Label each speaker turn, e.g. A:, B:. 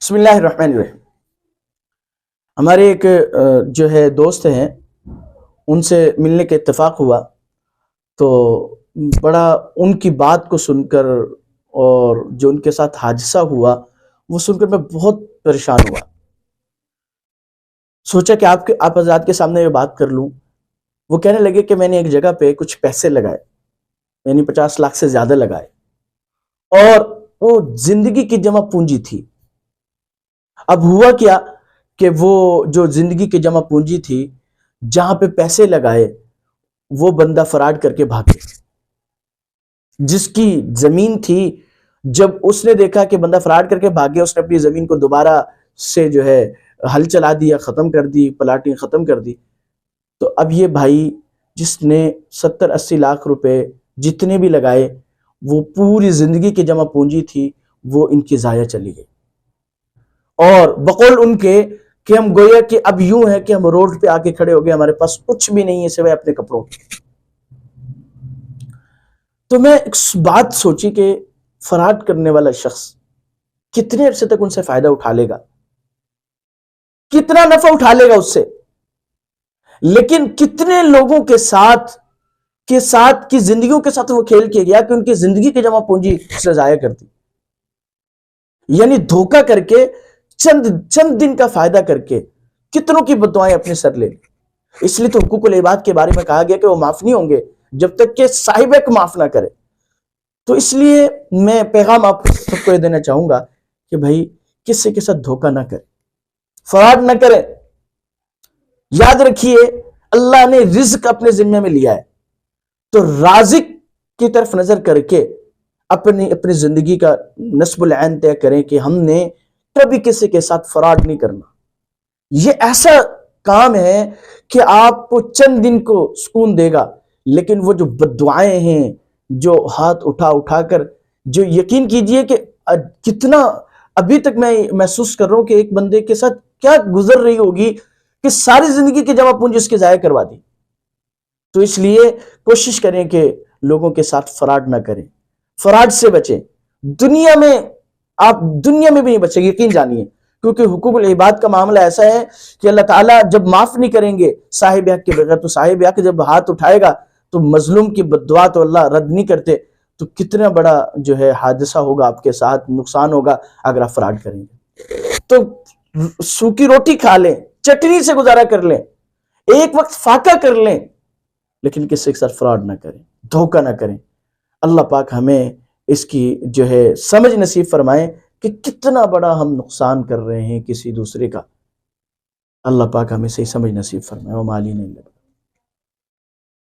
A: بسم اللہ الرحمن الرحیم۔ ہمارے ایک جو ہے دوست ہیں، ان سے ملنے کا اتفاق ہوا تو بڑا ان کی بات کو سن کر اور جو ان کے ساتھ حادثہ ہوا وہ سن کر میں بہت پریشان ہوا۔ سوچا کہ آپ حضرات کے سامنے یہ بات کر لوں۔ وہ کہنے لگے کہ میں نے ایک جگہ پہ کچھ پیسے لگائے، یعنی 50 لاکھ سے زیادہ لگائے، اور وہ زندگی کی جمع پونجی تھی۔ اب ہوا کیا کہ وہ جو زندگی کی جمع پونجی تھی، جہاں پہ پیسے لگائے، وہ بندہ فراڈ کر کے بھاگ گیا۔ جس کی زمین تھی، جب اس نے دیکھا کہ بندہ فراڈ کر کے بھاگ گیا، اس نے اپنی زمین کو دوبارہ سے جو ہے ہل چلا دیا، ختم کر دی، پلاٹیں ختم کر دی۔ تو اب یہ بھائی جس نے 70-80 لاکھ روپے جتنے بھی لگائے، وہ پوری زندگی کی جمع پونجی تھی، وہ ان کی ضائع چلی گئی۔ اور بقول ان کے کہ ہم گویا کہ اب یوں ہے کہ ہم روڈ پہ آ کے کھڑے ہو گئے، ہمارے پاس کچھ بھی نہیں ہے سوائے اپنے کپڑوں کے۔ تو میں ایک بات سوچی کہ فراڈ کرنے والا شخص کتنے عرصے تک ان سے فائدہ اٹھا لے گا، کتنا نفع اٹھا لے گا اس سے، لیکن کتنے لوگوں کے ساتھ کی زندگیوں کے ساتھ وہ کھیل کیا گیا کہ ان کی زندگی کی جمع پونجی سے ضائع کر دی، یعنی دھوکہ کر کے چند دن کا فائدہ کر کے کتنوں کی بددعائیں اپنے سر لے لی۔ اس لیے تو حقوق العباد کے بارے میں کہا گیا کہ وہ معاف نہیں ہوں گے جب تک کہ صاحب حق معاف نہ کرے۔ تو اس لیے میں پیغام آپ سب کو یہ دینا چاہوں گا کہ بھائی کسی کے ساتھ دھوکہ نہ کرے، فراڈ نہ کرے۔ یاد رکھیے اللہ نے رزق اپنے ذمہ میں لیا ہے، تو رازق کی طرف نظر کر کے اپنی زندگی کا نصب العین طے کریں کہ ہم نے کبھی کسی کے ساتھ فراڈ نہیں کرنا۔ یہ ایسا کام ہے کہ آپ کو چند دن کو سکون دے گا، لیکن وہ جو بددعائیں ہیں، جو ہاتھ اٹھا کر، جو یقین کیجئے کہ کتنا ابھی تک میں محسوس کر رہا ہوں کہ ایک بندے کے ساتھ کیا گزر رہی ہوگی کہ ساری زندگی کی جمع پونجی اس کے ضائع کروا دی۔ تو اس لیے کوشش کریں کہ لوگوں کے ساتھ فراڈ نہ کریں، فراڈ سے بچیں۔ دنیا میں بھی نہیں بچیں، یقین جانیے، کیونکہ حقوق العباد کا معاملہ ایسا ہے کہ اللہ تعالیٰ جب معاف نہیں کریں گے صاحب حق کے بغیر، تو صاحب حق جب ہاتھ اٹھائے گا تو مظلوم کی بددعا تو اللہ رد نہیں کرتے۔ تو کتنا بڑا جو ہے حادثہ ہوگا آپ کے ساتھ، نقصان ہوگا اگر آپ فراڈ کریں گے۔ تو سوکھی روٹی کھا لیں، چٹنی سے گزارا کر لیں، ایک وقت فاقہ کر لیں، لیکن کسی کے ساتھ فراڈ نہ کریں، دھوکہ نہ کریں۔ اللہ پاک ہمیں اس کی جو ہے سمجھ نصیب فرمائیں کہ کتنا بڑا ہم نقصان کر رہے ہیں کسی دوسرے کا۔ اللہ پاک ہمیں صحیح سمجھ نصیب فرمائے۔ وما علینا الا